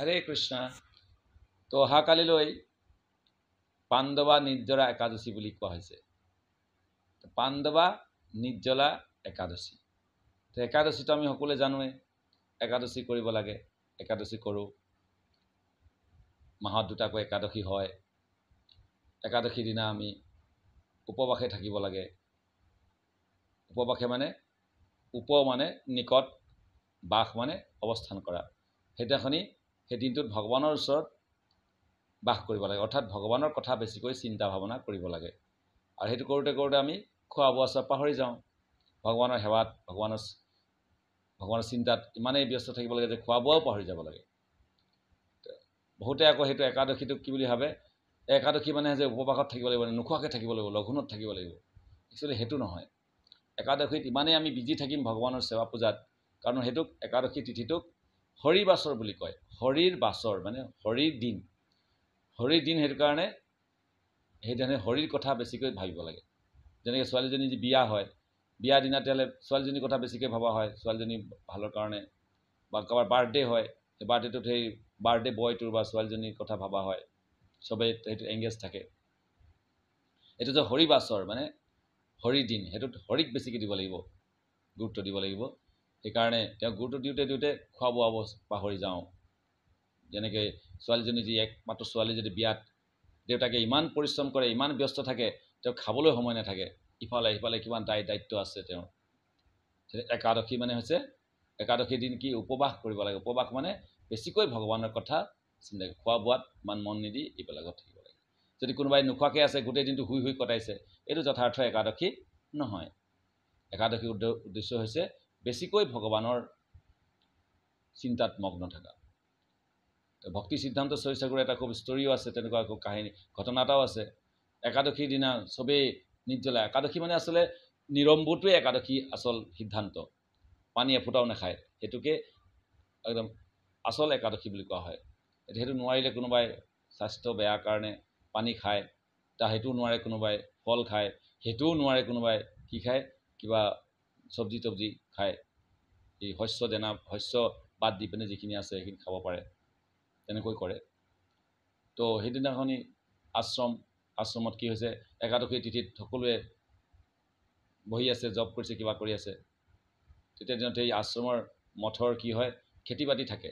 হৰে কৃষ্ণ। তো অহাকালিলৈ পাণ্ডৱা নিৰ্জলা একাদশী বুলি কোৱা হৈছে। পাণ্ডৱা নিৰ্জলা একাদশী। তো একাদশীটো আমি সকলোৱে জানোৱে, একাদশী কৰিব লাগে। একাদশী কৰোঁ, মাহত দুটাকৈ একাদশী হয়। একাদশীৰ দিনা আমি উপবাসে থাকিব লাগে। উপবাসে মানে মানে নিকট, বাস মানে অৱস্থান কৰা। সেইদিনাখনি সেই দিনটোত ভগৱানৰ ওচৰত বাস কৰিব লাগে, অৰ্থাৎ ভগৱানৰ কথা বেছিকৈ চিন্তা ভাৱনা কৰিব লাগে। আৰু সেইটো কৰোঁতে কৰোঁতে আমি খোৱা বোৱা চব পাহৰি যাওঁ। ভগৱানৰ সেৱাত, ভগৱানৰ চিন্তাত ইমানেই ব্যস্ত থাকিব লাগে যে খোৱা বোৱাও পাহৰি যাব লাগে। বহুতে আকৌ সেইটো একাদশীটোক কি বুলি ভাবে, একাদশী মানে যে উপবাসত থাকিব লাগিব, নোখোৱাকৈ থাকিব লাগিব, লঘোণত থাকিব লাগিব। একচুৱেলি সেইটো নহয়। একাদশীত ইমানেই আমি বিজি থাকিম ভগৱানৰ সেৱা পূজাত, কাৰণ সেইটোক একাদশী তিথিটোক হৰি বাছৰ বুলি কয়। হৰিৰ বাছৰ মানে হৰিৰ দিন। হৰিৰ দিন সেইটো কাৰণে সেইদিনাখনি হৰিৰ কথা বেছিকৈ ভাবিব লাগে। যেনেকৈ ছোৱালীজনী যি বিয়া হয়, বিয়াৰ দিনা তেতিয়াহ'লে ছোৱালীজনীৰ কথা বেছিকৈ ভবা হয়, ছোৱালীজনী ভালৰ কাৰণে। বা কাৰোবাৰ বাৰ্থডে হয়, সেই বাৰ্থডেটোত সেই বাৰ্থডে বয়টোৰ বা ছোৱালীজনীৰ কথা ভবা হয়, চবেই সেইটো এংগেজ থাকে। এইটো যে হৰি বাছৰ মানে হৰিৰ দিন, সেইটোত হৰিক বেছিকৈ দিব লাগিব, গুৰুত্ব দিব লাগিব। সেইকাৰণে তেওঁ গুৰুত্ব দিওঁতে খোৱা বোৱা পাহৰি যাওঁ। যেনেকৈ ছোৱালীজনী যি একমাত্ৰ ছোৱালী যদি বিয়াত দেউতাকে ইমান পৰিশ্ৰম কৰে, ইমান ব্যস্ত থাকে, তেওঁ খাবলৈ সময় নাথাকে। ইফালে সিফালে কিমান দায়িত্ব আছে তেওঁৰ। একাদশী মানে হৈছে, একাদশীৰ দিন কি উপবাস কৰিব লাগে। উপবাস মানে বেছিকৈ ভগৱানৰ কথা চিন্তা কৰে, খোৱা বোৱাত ইমান মন নিদি এইবিলাকত থাকিব লাগে। যদি কোনোবাই নোখোৱাকৈ আছে, গোটেই দিনটো শুই কটাইছে, এইটো যথাৰ্থ একাদশী নহয়। একাদশীৰ উদ্দেশ্য হৈছে বেছিকৈ ভগৱানৰ চিন্তাত মগ্ন থকা। ভক্তি সিদ্ধান্ত চৰিচাগুৰু এটা খুব ষ্টৰিও আছে, তেনেকুৱা খুব কাহিনী ঘটনা এটাও আছে। একাদশীৰ দিনা চবেই নিৰ্জলা, একাদশী মানে আচলতে নিৰম্বুটোৱে একাদশী আচল সিদ্ধান্ত। পানী এফুটাও নাখায়, সেইটোকে একদম আচল একাদশী বুলি কোৱা হয়। সেইটো নোৱাৰিলে কোনোবাই স্বাস্থ্য বেয়া কাৰণে পানী খায়, সেইটোও নোৱাৰে কোনোবাই ফল খায়, সেইটোও নোৱাৰে কোনোবাই কি খায়, কিবা চব্জি তব্জি খায়। এই শস্য বাদ দি পিনে যিখিনি আছে সেইখিনি খাব পাৰে, তেনেকৈ কৰে। তো সেইদিনাখনি আশ্ৰমত কি হৈছে, একাদশী তিথিত সকলোৱে বহি আছে, জব কৰিছে, কিবা কৰি আছে। তেতিয়া দিনত এই আশ্ৰমৰ মঠৰ কি হয়, খেতি বাতি থাকে।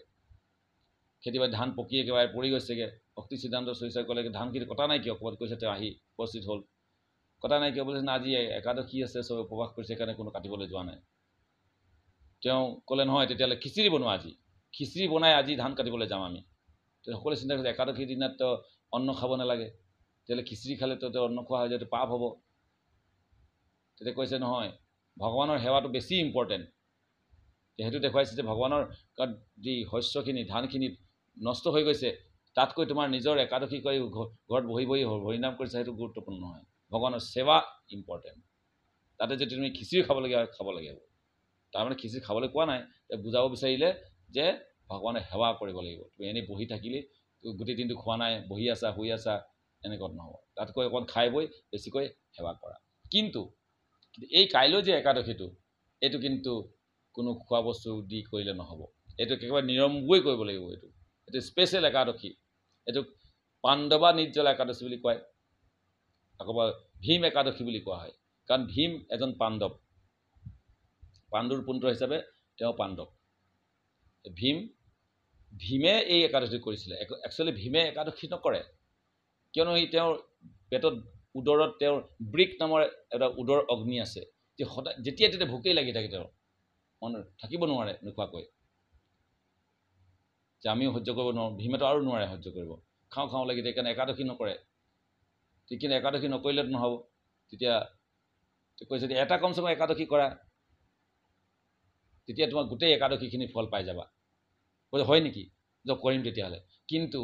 খেতি বাতি ধান পকি একেবাৰে পৰি গৈছেগৈ। ভক্তি সিদ্ধান্ত চৰিচাই ক'লে, ধানখিনি কটা নাই কিয়? ক'ৰবাত কৈছে, তেওঁ আহি উপস্থিত হ'ল। কটা নাই কিয়? বোলে আজি একাদশী আছে, চবে উপবাস কৰিছে, সেইকাৰণে কোনো কাটিবলৈ যোৱা নাই। তেওঁ ক'লে, নহয় তেতিয়াহ'লে খিচিৰি বনোৱা, আজি খিচিৰি বনাই আজি ধান কাটিবলৈ যাম আমি। তো সকলোৱে চিন্তা কৰিছে, একাদশীৰ দিনাততো অন্ন খাব নালাগে, তেতিয়াহ'লে খিচিৰি খালেতো অন্ন খোৱা হয়, যিহেতু পাপ হ'ব। তেতিয়া কৈছে, নহয়, ভগৱানৰ সেৱাটো বেছি ইম্পৰ্টেণ্ট। সেইটো দেখুৱাইছে যে ভগৱানৰ যি শস্যখিনি, ধানখিনি নষ্ট হৈ গৈছে, তাতকৈ তোমাৰ নিজৰ একাদশী কৰি ঘৰত বহি হৰিনাম কৰিছে, সেইটো গুৰুত্বপূৰ্ণ নহয়। ভগৱানৰ সেৱা ইম্পৰ্টেণ্ট। তাতে যদি তুমি খিচিৰি খাবলগীয়া হয়, খাব লাগিব। তাৰমানে খিচিৰি খাবলৈ কোৱা নাই, বুজাব বিচাৰিলে যে ভগৱানে সেৱা কৰিব লাগিব। তুমি এনেই বহি থাকিলে, গোটেই দিনটো খোৱা নাই, বহি আছা, শুই আছা, এনেকুৱা নহ'ব। তাতকৈ অকণ খাই বৈ বেছিকৈ সেৱা কৰা। কিন্তু এই কাইলৈ যে একাদশীটো, এইটো কিন্তু কোনো খোৱা বস্তু দি কৰিলে নহ'ব। এইটো একেবাৰে নিৰম্বুই কৰিব লাগিব। এইটো স্পেচিয়েল একাদশী। এইটোক পাণ্ডৱা নিৰ্জলা একাদশী বুলি কয়। আকৌ ভীম একাদশী বুলি কোৱা হয়, কাৰণ ভীম এজন পাণ্ডৱ। পাণ্ডুৰ পুত্ৰ হিচাপে তেওঁ পাণ্ডৱ। ভীমে এই একাদশী কৰিছিলে। একচুৱেলি ভীমে একাদশী নকৰে, কিয়নো তেওঁৰ পেটত, উদৰত তেওঁৰ ব্ৰিক নামৰ এটা উদৰ অগ্নি আছে, যে সদায় যেতিয়া তেতিয়া ভোকেই লাগি থাকে, তেওঁৰ মন থাকিব নোৱাৰে নোখোৱাকৈ। যে আমিও সহ্য কৰিব নোৱাৰোঁ, ভীমেতো আৰু নোৱাৰে সহ্য কৰিব, খাওঁ লাগি থাকে, সেইকাৰণে একাদশী নকৰে। কিন্তু একাদশী নকৰিলেতো নহ'ব। তেতিয়া কৈছে যে এটা কমচে কম একাদশী কৰা, তেতিয়া তোমাক গোটেই একাদশীখিনি ফল পাই যাবা। কৈছে, হয় নেকি, যে কৰিম তেতিয়াহ'লে, কিন্তু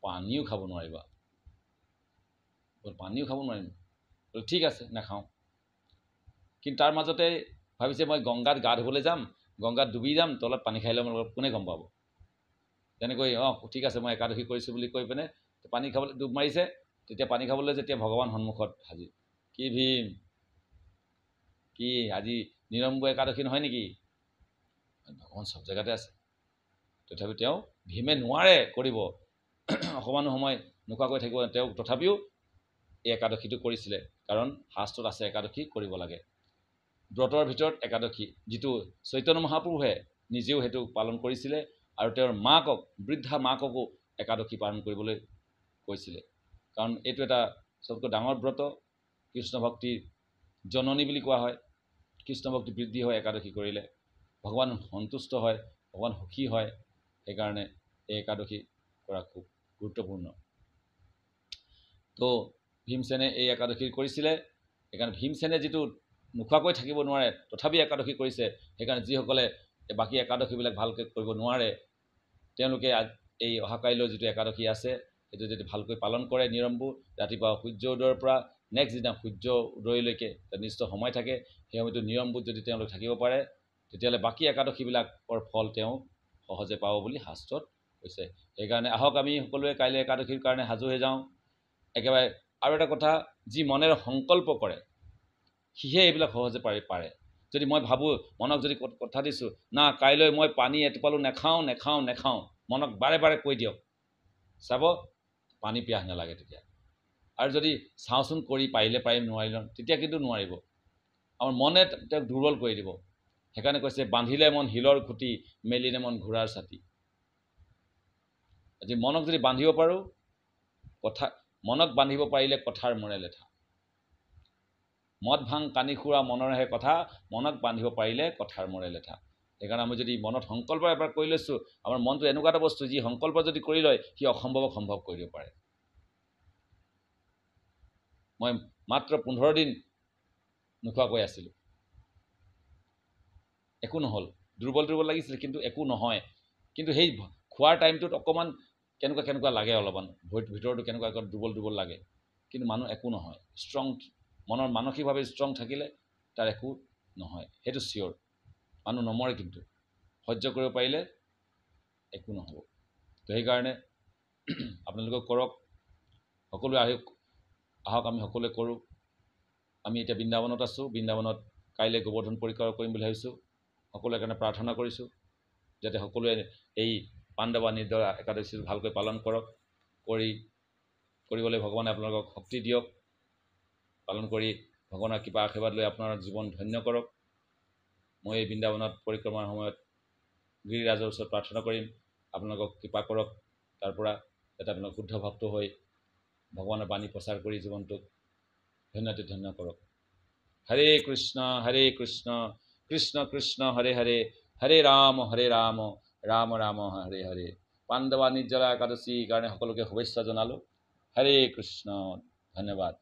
পানীও খাব নোৱাৰিবা। পানীও খাব নোৱাৰিম, ঠিক আছে নাখাওঁ। কিন্তু তাৰ মাজতে ভাবিছে, মই গংগাত গা ধুবলৈ যাম, গংগাত ডুবি যাম, তলত পানী খাই ল'ম, কোনে গম পাব। তেনেকৈ ঠিক আছে, মই একাদশী কৰিছোঁ বুলি কৈ পিনে পানী খাবলৈ ডুব মাৰিছে। তেতিয়া পানী খাবলৈ যেতিয়া ভগৱান সন্মুখত হাজিৰ, কি ভীম, কি আজি নিৰম্বু একাদশী নহয় নেকি? ভগৱান চব জেগাতে আছে। তথাপি তেওঁ ভীমে নোৱাৰে কৰিব, অকণমান সময় নোখোৱাকৈ থাকিব, তেওঁ তথাপিও এই একাদশীটো কৰিছিলে, কাৰণ শাস্ত্ৰত আছে একাদশী কৰিব লাগে। ব্ৰতৰ ভিতৰত একাদশী, যিটো চৈতন্য মহাপ্ৰভুৱে নিজেও সেইটো পালন কৰিছিলে, আৰু তেওঁৰ মাকক, বৃদ্ধা মাককো একাদশী পালন কৰিবলৈ কৈছিলে, কাৰণ এইটো এটা চবতকৈ ডাঙৰ ব্ৰত, কৃষ্ণ ভক্তিৰ জননী বুলি কোৱা হয়। কৃষ্ণ ভক্তি বৃদ্ধি হয় একাদশী কৰিলে, ভগৱান সন্তুষ্ট হয়, ভগৱান সুখী হয়, সেইকাৰণে এই একাদশী কৰা খুব গুৰুত্বপূৰ্ণ। তো ভীমসেনে এই একাদশী কৰিছিলে, সেইকাৰণে ভীমসেনে যিটো নোখোৱাকৈ থাকিব নোৱাৰে তথাপি একাদশী কৰিছে, সেইকাৰণে যিসকলে বাকী একাদশীবিলাক ভালকৈ কৰিব নোৱাৰে, তেওঁলোকে এই অহাকাইলৈ যিটো একাদশী আছে সেইটো যদি ভালকৈ পালন কৰে, নিয়মবোৰ ৰাতিপুৱা সূৰ্য উদয়ৰ পৰা নেক্সট দিনা সূৰ্য উদয়লৈকে নিৰ্দিষ্ট সময় থাকে, সেই সময়টো নিয়মবোৰ যদি তেওঁলোক থাকিব পাৰে, তেতিয়াহ'লে বাকী একাদশীবিলাকৰ ফল তেওঁ সহজে পাব বুলি শাস্ত্ৰত কৈছে। সেইকাৰণে আহক আমি সকলোৱে কাইলৈ একাদশীৰ কাৰণে সাজু হৈ যাওঁ। একেবাৰে আৰু এটা কথা, যি মনেৰে সংকল্প কৰে সিহে এইবিলাক সহজে পাৰে। যদি মই ভাবোঁ, মনক যদি কথা দিছোঁ, না কাইলৈ মই পানী এটোপালো নেখাওঁ, মনক বাৰে বাৰে কৈ দিয়ক, চাব পানী পিয়াহ নালাগে তেতিয়া। আৰু যদি চাওঁচোন কৰি পাৰিলে পাৰিম, নোৱাৰিলে তেতিয়া কিন্তু নোৱাৰিব, আমাৰ মনে তেওঁক দুৰ্বল কৰি দিব। সেইকাৰণে কৈছে, বান্ধিলে মন শিলৰ খুঁটি, মেলিলে মন ঘোঁৰাৰ ছাতি। আজি মনক যদি বান্ধিব পাৰোঁ, মনক বান্ধিব পাৰিলে কথাৰ মৰে লেঠা। মদ ভাং কানি খুৰা মনৰহে কথা, মনক বান্ধিব পাৰিলে কথাৰ মৰে লেঠা। সেইকাৰণে আমি যদি মনত সংকল্প এবাৰ কৰি লৈছোঁ, আমাৰ মনটো এনেকুৱা এটা বস্তু, যি সংকল্প যদি কৰি লয় সি অসম্ভৱক সম্ভৱ কৰি দিব পাৰে। মই মাত্ৰ 15 দিন নোখোৱাকৈ আছিলোঁ, একো নহ'ল, দুৰ্বল লাগিছিল, কিন্তু একো নহয়। কিন্তু সেই খোৱাৰ টাইমটোত অকণমান কেনেকুৱা লাগে, অলপমান ভিতৰতো কেনেকুৱা দুৰ্বল লাগে, কিন্তু মানুহ একো নহয়। ষ্ট্ৰং মনৰ মানসিকভাৱে ষ্ট্ৰং থাকিলে তাৰ একো নহয়, সেইটো চিয়'ৰ। মানুহ নমৰে, কিন্তু সহ্য কৰিব পাৰিলে একো নহ'ব। তো সেইকাৰণে আপোনালোকে কৰক, সকলোৱে আহক আমি সকলোৱে কৰোঁ। আমি এতিয়া বৃন্দাবনত আছোঁ, বৃন্দাবনত কাইলৈ গোবৰ্ধন পৰিক্ৰমা কৰিম বুলি ভাবিছোঁ। সকলোৰে কাৰণে প্ৰাৰ্থনা কৰিছোঁ, যাতে সকলোৱে এই পাণ্ডৱা নিৰ্দয়া একাদশীটো ভালকৈ পালন কৰক, কৰিবলৈ ভগৱানে আপোনালোকক শক্তি দিয়ক, পালন কৰি ভগৱানৰ কৃপা আশীৰ্বাদ লৈ আপোনাৰ জীৱন ধন্য কৰক। মই এই বৃন্দাবনত পৰিক্ৰমাৰ সময়ত গিৰিৰাজৰ ওচৰত প্ৰাৰ্থনা কৰিম, আপোনালোকক কৃপা কৰক, তাৰ পৰা যাতে আপোনালোক শুদ্ধ ভক্ত হৈ ভগৱানৰ বাণী প্ৰচাৰ কৰি জীৱনটোক ধন্য কৰক। হৰে কৃষ্ণ কৃষ্ণ কৃষ্ণ হৰে হৰে, হৰে ৰাম ৰাম ৰাম হৰে হৰে। পাণ্ডৱা নিৰ্জলা একাদশীৰ কাৰণে সকলোকে শুভেচ্ছা জনালোঁ। হৰে কৃষ্ণ, ধন্যবাদ।